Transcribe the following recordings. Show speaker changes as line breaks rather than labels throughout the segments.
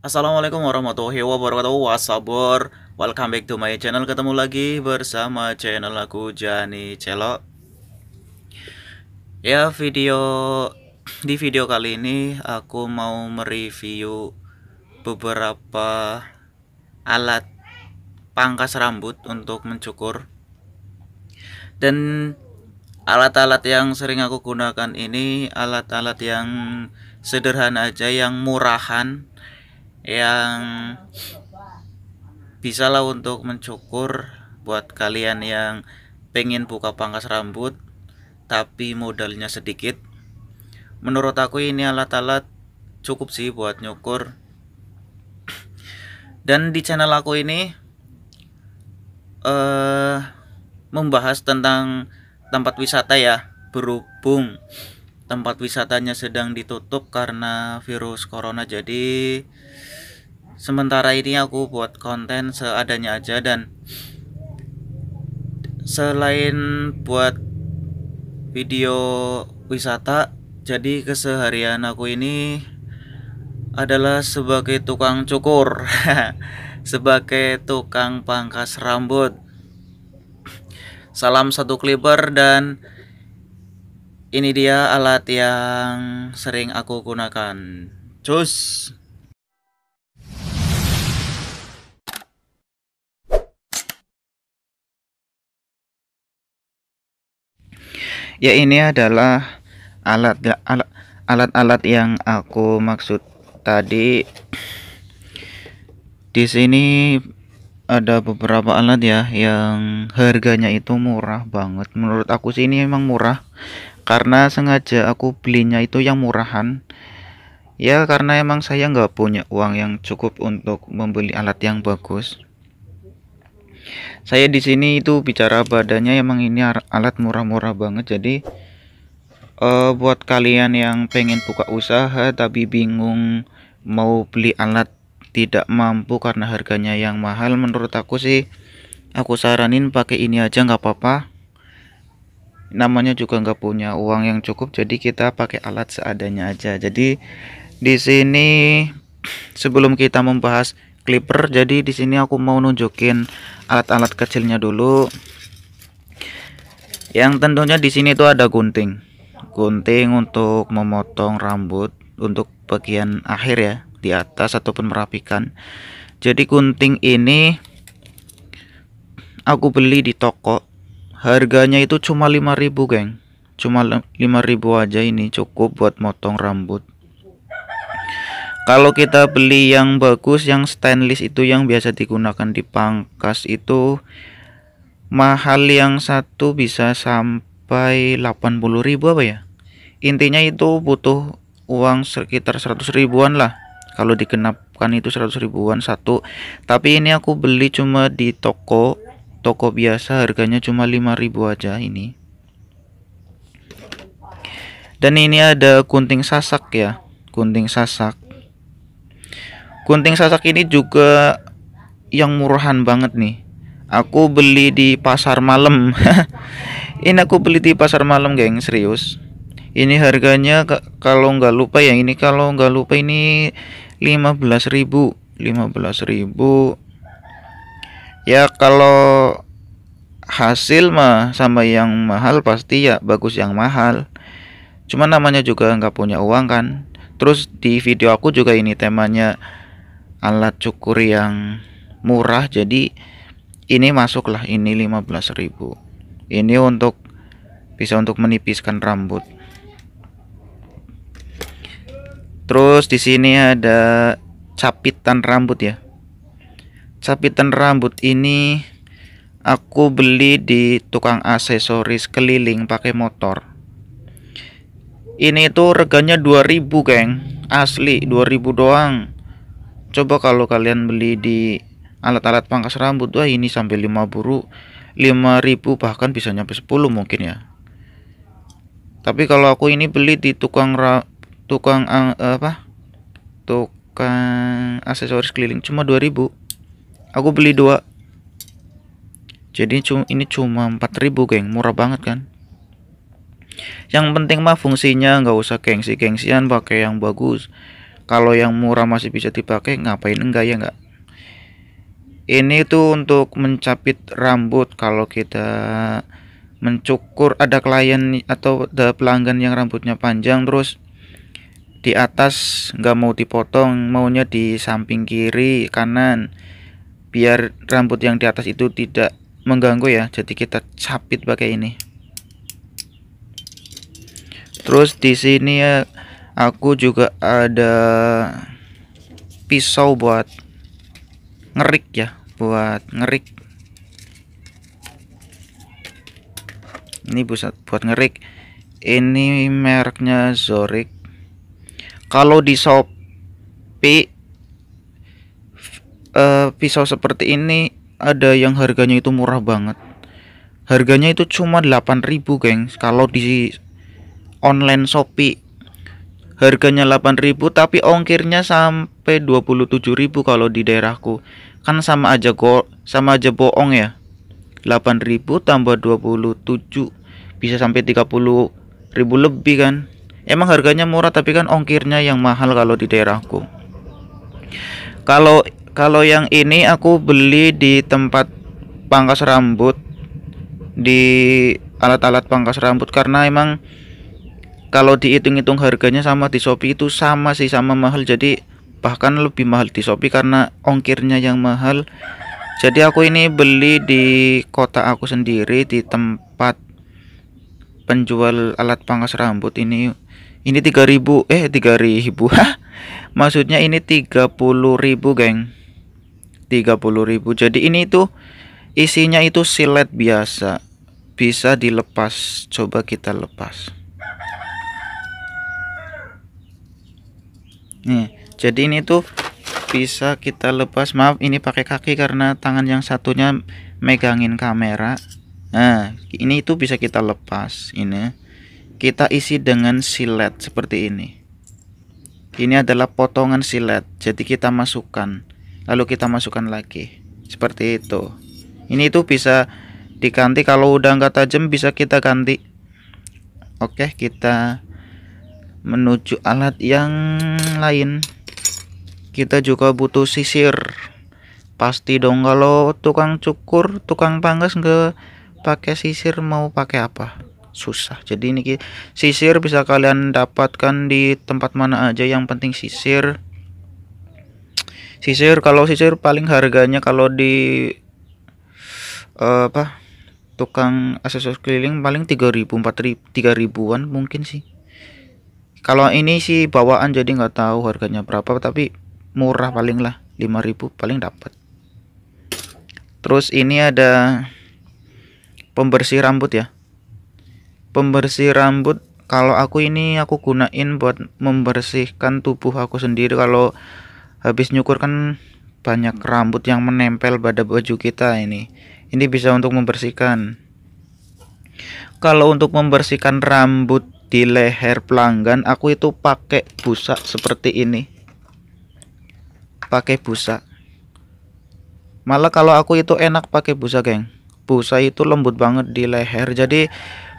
Assalamualaikum warahmatullahi wabarakatuh. Wasabor, welcome back to my channel. Ketemu lagi bersama channel aku Jani Celok. Ya, di video kali ini aku mau mereview beberapa alat pangkas rambut untuk mencukur. Dan alat-alat yang sering aku gunakan ini alat-alat yang sederhana aja, yang murahan, yang bisa lah untuk mencukur buat kalian yang pengen buka pangkas rambut tapi modalnya sedikit. Menurut aku ini alat-alat cukup sih buat nyukur. Dan di channel aku ini membahas tentang tempat wisata ya, berhubung tempat wisatanya sedang ditutup karena virus corona. Jadi sementara ini aku buat konten seadanya aja, dan selain buat video wisata, jadi keseharian aku ini adalah sebagai tukang cukur, sebagai tukang pangkas rambut. Salam satu clipper, dan ini dia alat yang sering aku gunakan. Cus. Ya, ini adalah alat-alat yang aku maksud tadi. Di sini ada beberapa alat ya yang harganya itu murah banget. Menurut aku sih ini emang murah karena sengaja aku belinya itu yang murahan. Ya, karena emang saya nggak punya uang yang cukup untuk membeli alat yang bagus. Saya di sini itu bicara badannya emang ini alat murah-murah banget. Jadi buat kalian yang pengen buka usaha tapi bingung mau beli alat, tidak mampu karena harganya yang mahal, menurut aku sih aku saranin pakai ini aja, nggak apa-apa. Namanya juga nggak punya uang yang cukup, jadi kita pakai alat seadanya aja. Jadi di sini sebelum kita membahas clipper, jadi di sini aku mau nunjukin alat-alat kecilnya dulu. Yang tentunya di sini tuh ada gunting untuk memotong rambut untuk bagian akhir ya, di atas ataupun merapikan. Jadi gunting ini aku beli di toko, harganya itu cuma 5.000 geng, cuma 5.000 aja. Ini cukup buat motong rambut. Kalau kita beli yang bagus, yang stainless itu yang biasa digunakan di pangkas itu mahal, yang satu bisa sampai 80.000 apa ya. Intinya itu butuh uang sekitar 100 ribuan lah, kalau digenapkan itu 100 ribuan satu. Tapi ini aku beli cuma di toko biasa, harganya cuma 5.000 aja ini. Dan ini ada gunting sasak ya, gunting sasak ini juga yang murahan banget nih. Aku beli di pasar malam. Ini aku beli di pasar malam geng, serius. Ini harganya kalau nggak lupa ya, ini kalau nggak lupa ini 15.000. Ya, kalau hasil mah sama yang mahal pasti ya bagus yang mahal. Cuman namanya juga nggak punya uang kan. Terus di video aku juga ini temanya alat cukur yang murah, jadi ini masuklah, ini 15.000. Ini bisa untuk menipiskan rambut. Terus di sini ada capitan rambut ya. Capitan rambut ini aku beli di tukang aksesoris keliling pakai motor. Ini tuh reganya 2.000 geng, asli 2.000 doang. Coba kalau kalian beli di alat-alat pangkas rambut, wah ini sampai 5.000, bahkan bisa nyampe 10 mungkin ya. Tapi kalau aku ini beli di tukang aksesoris keliling cuma 2.000. Aku beli 2. Jadi ini cuma 4.000 geng, murah banget kan. Yang penting mah fungsinya, nggak usah gengsi-gengsian, pakai yang bagus. Kalau yang murah masih bisa dipakai, ngapain enggak ya enggak? Ini tuh untuk mencapit rambut. Kalau kita mencukur, ada klien atau ada pelanggan yang rambutnya panjang terus di atas nggak mau dipotong, maunya di samping kiri kanan, biar rambut yang di atas itu tidak mengganggu ya, jadi kita capit pakai ini. Terus di sini ya aku juga ada pisau buat ngerik ya, buat ngerik. Ini buat ngerik. Ini mereknya Zorik. Kalau di Shopee pisau seperti ini ada yang harganya itu murah banget. Harganya itu cuma 8.000, gengs. Kalau di online Shopee harganya 8.000, tapi ongkirnya sampai 27.000 kalau di daerahku. Kan sama aja bohong ya. 8.000 tambah 27 bisa sampai 30.000 lebih kan. Emang harganya murah tapi kan ongkirnya yang mahal kalau di daerahku. Kalau yang ini aku beli di tempat pangkas rambut, di alat-alat pangkas rambut, karena emang kalau dihitung-hitung harganya sama di Shopee itu sama sih, sama mahal. Jadi bahkan lebih mahal di Shopee karena ongkirnya yang mahal. Jadi aku ini beli di kota aku sendiri, di tempat penjual alat pangkas rambut ini 3.000 maksudnya ini 30.000, geng. 30.000. Jadi ini tuh isinya itu silet biasa, bisa dilepas. Coba kita lepas nih. Jadi ini tuh bisa kita lepas. Maaf ini pakai kaki karena tangan yang satunya megangin kamera. Nah ini itu bisa kita lepas. Ini kita isi dengan silet seperti ini. Ini adalah potongan silet, jadi kita masukkan, lalu kita masukkan lagi seperti itu. Ini tuh bisa diganti, kalau udah nggak tajam bisa kita ganti. Oke, kita menuju alat yang lain. Kita juga butuh sisir, pasti dong. Kalau tukang cukur, tukang pangkas nggak pakai sisir, mau pakai apa? Susah. Jadi ini sisir bisa kalian dapatkan di tempat mana aja, yang penting sisir. Kalau sisir paling harganya kalau di tukang aksesoris keliling paling 3.000, 4.000, 3.000-an mungkin sih. Kalau ini sih bawaan jadi nggak tahu harganya berapa, tapi murah, paling lah 5.000 paling dapat. Terus ini ada pembersih rambut ya. Pembersih rambut, kalau aku gunain buat membersihkan tubuh aku sendiri. Kalau habis nyukur kan banyak rambut yang menempel pada baju kita. Ini bisa untuk membersihkan. Kalau untuk membersihkan rambut di leher pelanggan, aku itu pakai busa seperti ini. Pakai busa. Malah kalau aku itu enak pakai busa, geng. Busa itu lembut banget di leher. Jadi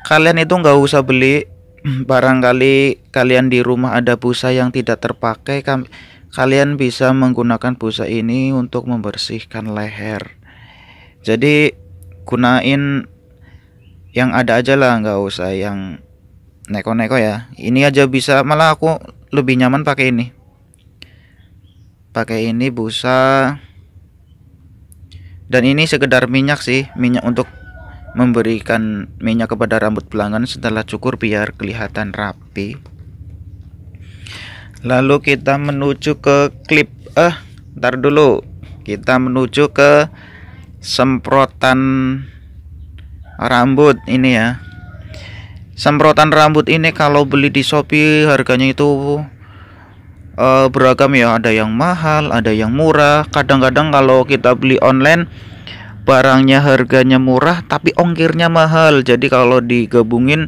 kalian itu nggak usah beli. Barangkali kalian di rumah ada busa yang tidak terpakai, kalian bisa menggunakan busa ini untuk membersihkan leher. Jadi gunain yang ada aja lah, nggak usah yang neko-neko ya. Ini aja bisa, malah aku lebih nyaman pakai ini. Pakai ini busa. Dan ini sekedar minyak sih, minyak untuk memberikan minyak kepada rambut pelanggan setelah cukur biar kelihatan rapi. Lalu kita menuju ke klip. Ntar dulu. Kita menuju ke semprotan rambut ini ya. Semprotan rambut ini kalau beli di Shopee harganya itu beragam ya. Ada yang mahal, ada yang murah. Kadang-kadang kalau kita beli online, barangnya harganya murah tapi ongkirnya mahal. Jadi kalau digabungin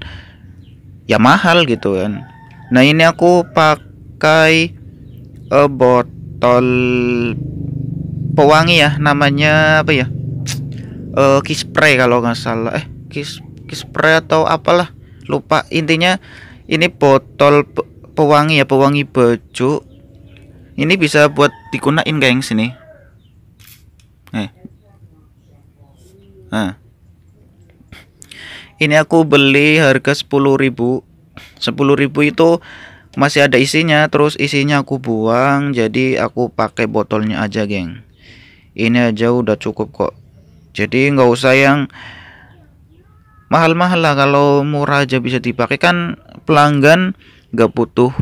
ya mahal gitu kan. Nah ini aku pakai botol pewangi ya, namanya apa ya, kiss spray kalau nggak salah, kiss spray atau apalah, lupa. Intinya ini botol pewangi ya, pewangi baju Ini bisa buat digunain geng sini. Nah, ini aku beli harga 10.000. 10.000 itu masih ada isinya, terus isinya aku buang, jadi aku pakai botolnya aja geng. Ini aja udah cukup kok, jadi nggak usah yang mahal-mahal lah. Kalau murah aja bisa dipakai kan, pelanggan nggak butuh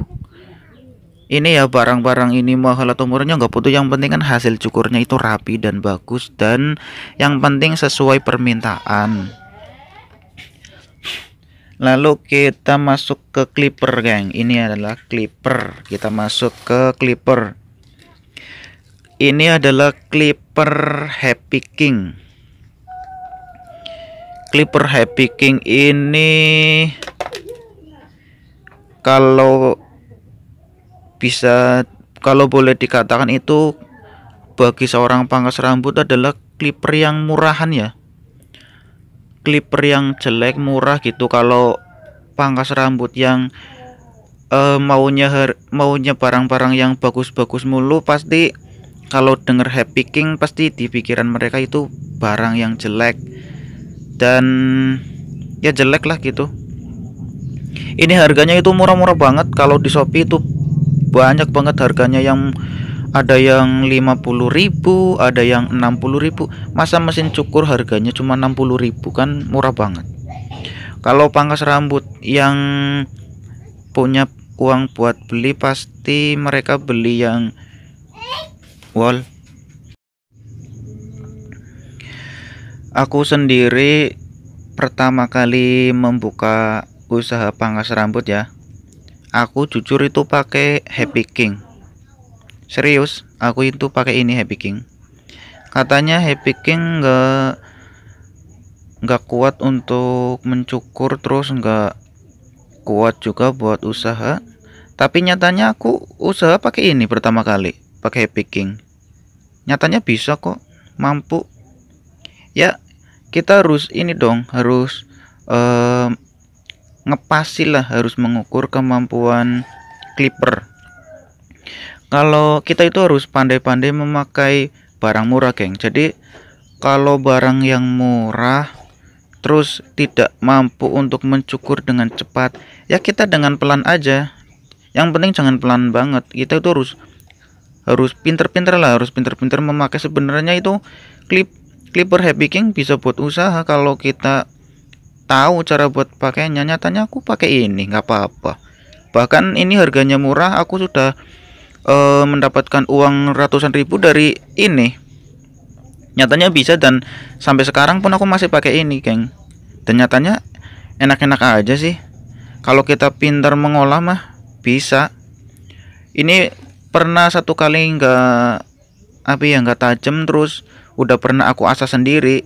ini ya, barang-barang ini mahal atau murahnya nggak butuh. Yang penting kan hasil cukurnya itu rapi dan bagus, dan yang penting sesuai permintaan. Lalu kita masuk ke clipper geng. Ini adalah clipper. Kita masuk ke clipper. Ini adalah clipper Happy King. Clipper Happy King ini kalau boleh dikatakan itu bagi seorang pangkas rambut adalah clipper yang murahan ya. Clipper yang jelek murah gitu. Kalau pangkas rambut yang maunya barang-barang yang bagus-bagus mulu, pasti kalau denger Happy King pasti di pikiran mereka itu barang yang jelek dan ya jelek lah gitu. Ini harganya itu murah-murah banget. Kalau di Shopee itu banyak banget harganya, yang ada yang 50.000, ada yang 60.000. Masa mesin cukur harganya cuma 60.000, kan murah banget. Kalau pangkas rambut yang punya uang buat beli, pasti mereka beli yang wall. Aku sendiri pertama kali membuka usaha pangkas rambut ya, aku jujur itu pakai Happy King. Serius, aku itu pakai ini Happy King. Katanya Happy King nggak kuat untuk mencukur, terus nggak kuat juga buat usaha. Tapi nyatanya aku usaha pakai ini pertama kali, pakai Happy King. Nyatanya bisa kok, mampu. Ya, kita harus ini dong, harus ngepasil lah, harus mengukur kemampuan clipper. Kalau kita itu harus pandai-pandai memakai barang murah geng. Jadi kalau barang yang murah terus tidak mampu untuk mencukur dengan cepat, ya kita dengan pelan aja. Yang penting jangan pelan banget. Kita itu harus pinter-pinter lah, harus pinter-pinter memakai. Sebenarnya itu clipper Happy King bisa buat usaha kalau kita tahu cara buat pakainya. Nyatanya aku pakai ini nggak apa-apa. Bahkan ini harganya murah, aku sudah mendapatkan uang ratusan ribu dari ini. Nyatanya bisa, dan sampai sekarang pun aku masih pakai ini geng. Dan nyatanya enak-enak aja sih. Kalau kita pintar mengolah mah bisa. Ini pernah satu kali nggak tajam, terus udah pernah aku asah sendiri.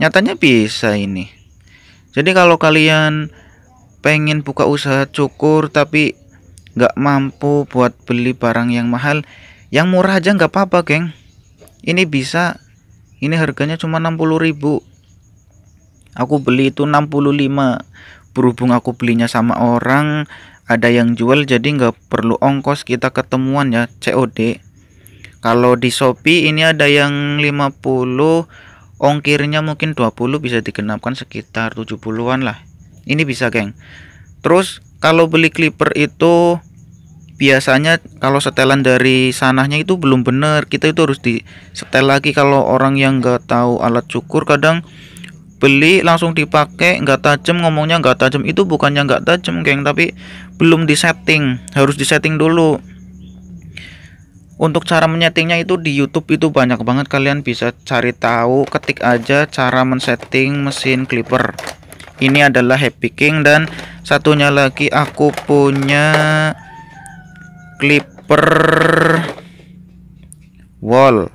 Nyatanya bisa ini. Jadi kalau kalian pengen buka usaha cukur tapi nggak mampu buat beli barang yang mahal, yang murah aja nggak apa-apa geng. Ini bisa. Ini harganya cuma 60.000. Aku beli itu 65. Berhubung aku belinya sama orang, ada yang jual, jadi nggak perlu ongkos, kita ketemuan ya, COD. Kalau di Shopee ini ada yang 50, ongkirnya mungkin 20, bisa digenapkan sekitar 70-an lah. Ini bisa geng. Terus kalau beli clipper itu biasanya kalau setelan dari sananya itu belum bener, kita itu harus disetel lagi. Kalau orang yang nggak tahu alat cukur, kadang beli langsung dipakai nggak tajam, ngomongnya nggak tajam. Itu bukannya nggak tajam geng, tapi belum disetting, harus disetting dulu. Untuk cara menyetingnya itu di YouTube itu banyak banget, kalian bisa cari tahu, ketik aja cara men-setting mesin clipper. Ini adalah Happy King, dan satunya lagi aku punya clipper wall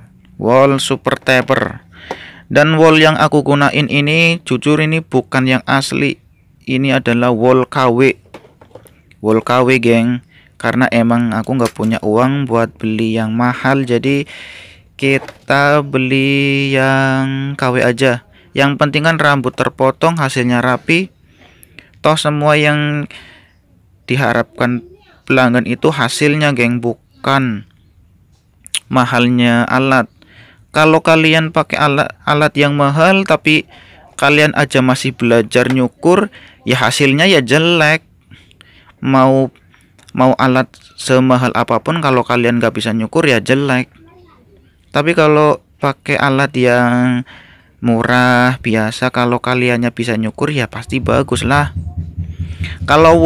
super taper. Dan wall yang aku gunain ini jujur ini bukan yang asli, ini adalah wall KW geng, karena emang aku nggak punya uang buat beli yang mahal, jadi kita beli yang KW aja. Yang penting kan rambut terpotong, hasilnya rapi. Toh semua yang diharapkan pelanggan itu hasilnya geng, disebabkan mahalnya alat. Kalau kalian pakai alat yang mahal tapi kalian aja masih belajar nyukur, ya hasilnya ya jelek. Mau alat semahal apapun, kalau kalian gak bisa nyukur ya jelek. Tapi kalau pakai alat yang murah biasa, kalau kaliannya bisa nyukur ya pasti bagus lah. Kalau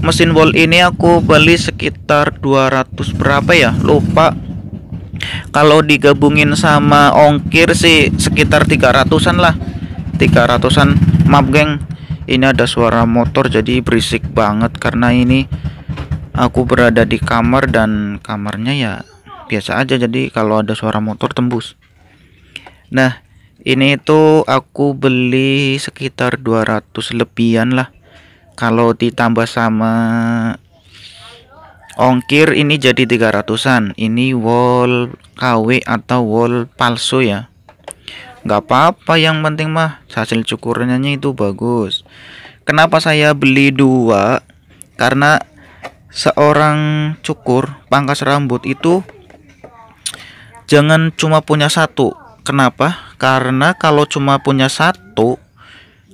mesin wol ini aku beli sekitar 200 berapa ya, lupa. Kalau digabungin sama ongkir sih sekitar 300-an lah. 300-an. Maaf geng, ini ada suara motor jadi berisik banget karena ini aku berada di kamar dan kamarnya ya biasa aja, jadi kalau ada suara motor tembus. Nah, ini tuh aku beli sekitar 200 lebihan lah. Kalau ditambah sama ongkir ini jadi 300-an. Ini wol KW atau wol palsu ya. Nggak apa-apa, yang penting mah hasil cukurnya itu bagus. Kenapa saya beli dua? Karena seorang cukur pangkas rambut itu jangan cuma punya satu. Kenapa? Karena kalau cuma punya satu,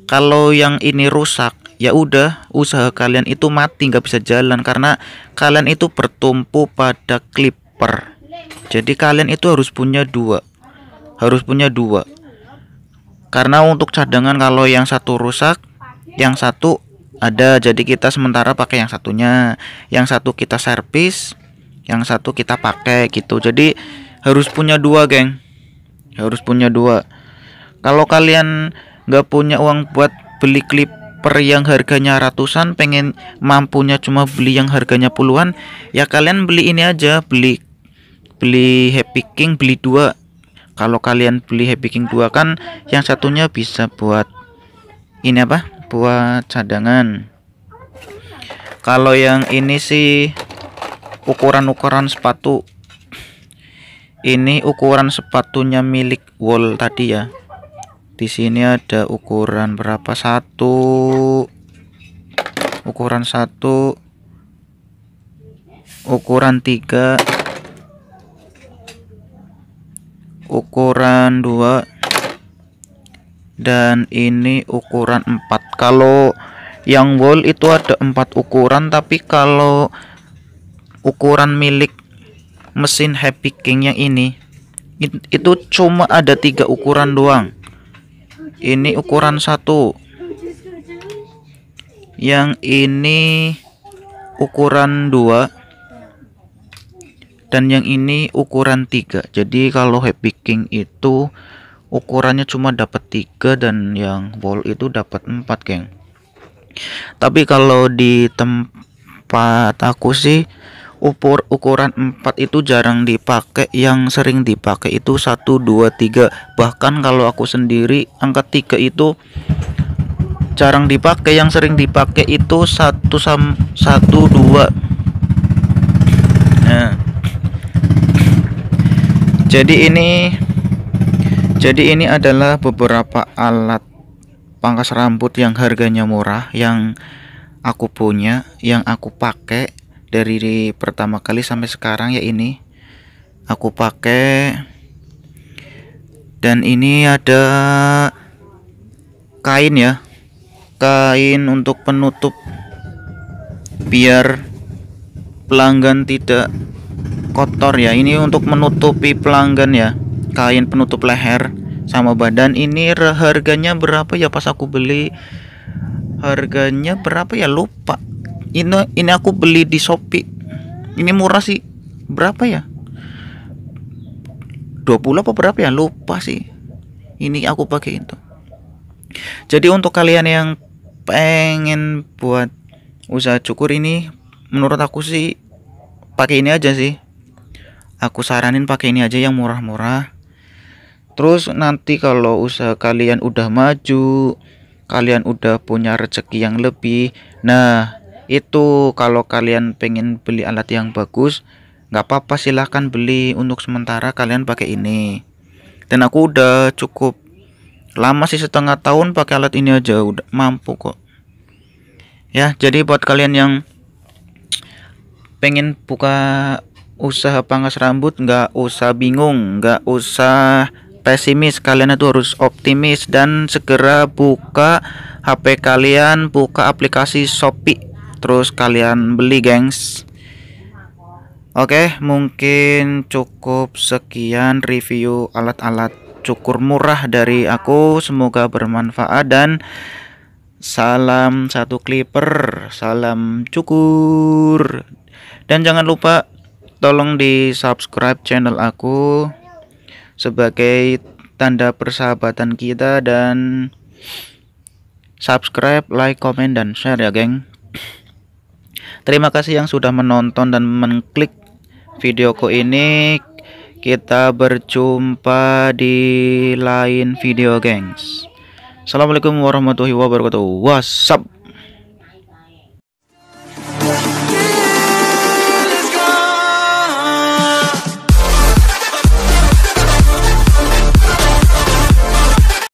kalau yang ini rusak, ya udah usaha kalian itu mati, nggak bisa jalan karena kalian itu bertumpu pada clipper. Jadi kalian itu harus punya dua. Karena untuk cadangan kalau yang satu rusak, yang satu ada, jadi kita sementara pakai yang satunya, yang satu kita servis, yang satu kita pakai gitu. Jadi harus punya dua geng, harus punya dua. Kalau kalian nggak punya uang buat beli clipper yang harganya ratusan, pengen mampunya cuma beli yang harganya puluhan, ya kalian beli ini aja, beli Happy King, beli dua. Kalau kalian beli Happy King 2 kan yang satunya bisa buat ini apa, buat cadangan. Kalau yang ini sih ukuran sepatu, ini ukuran sepatunya milik wol tadi ya. Di sini ada ukuran berapa, ukuran 1, ukuran 3, ukuran 2, dan ini ukuran 4. Kalau yang wol itu ada 4 ukuran, tapi kalau ukuran milik mesin Happy King yang ini itu cuma ada 3 ukuran doang. Ini ukuran 1, yang ini ukuran 2, dan yang ini ukuran 3. Jadi kalau Happy King itu ukurannya cuma dapat 3 dan yang wol itu dapat 4 geng. Tapi kalau di tempat aku sih ukuran 4 itu jarang dipakai. Yang sering dipakai itu 1, 2, 3. Bahkan kalau aku sendiri angka 3 itu jarang dipakai. Yang sering dipakai itu 1, 2. Nah, jadi ini adalah beberapa alat pangkas rambut yang harganya murah yang aku punya, yang aku pakai dari pertama kali sampai sekarang. Ya ini aku pakai. Dan ini ada kain ya, kain untuk penutup biar pelanggan tidak kotor ya. Ini untuk menutupi pelanggan ya, kain penutup leher sama badan. Ini harganya berapa ya, pas aku beli harganya berapa ya, lupa. Ini aku beli di Shopee. Ini murah sih. Berapa ya? 20 apa berapa ya? Lupa sih. Ini aku pakai itu. Jadi untuk kalian yang pengen buat usaha cukur ini, menurut aku sih pakai ini aja sih. Aku saranin pakai ini aja yang murah-murah. Terus nanti kalau usaha kalian udah maju, kalian udah punya rezeki yang lebih, nah itu kalau kalian pengen beli alat yang bagus, nggak apa-apa, silahkan beli. Untuk sementara kalian pakai ini. Dan aku udah cukup lama sih, setengah tahun pakai alat ini aja udah mampu kok ya. Jadi buat kalian yang pengen buka usaha pangkas rambut, nggak usah bingung, nggak usah pesimis, kalian itu harus optimis dan segera buka HP kalian, buka aplikasi Shopee, terus kalian beli, gengs. Oke, mungkin cukup sekian review alat-alat cukur murah dari aku. Semoga bermanfaat dan salam satu clipper, salam cukur. Dan jangan lupa tolong di subscribe channel aku sebagai tanda persahabatan kita, dan subscribe, like, komen, dan share ya, geng. Terima kasih yang sudah menonton dan mengklik videoku ini. Kita berjumpa di lain video, gengs. Assalamualaikum warahmatullahi wabarakatuh. WhatsApp.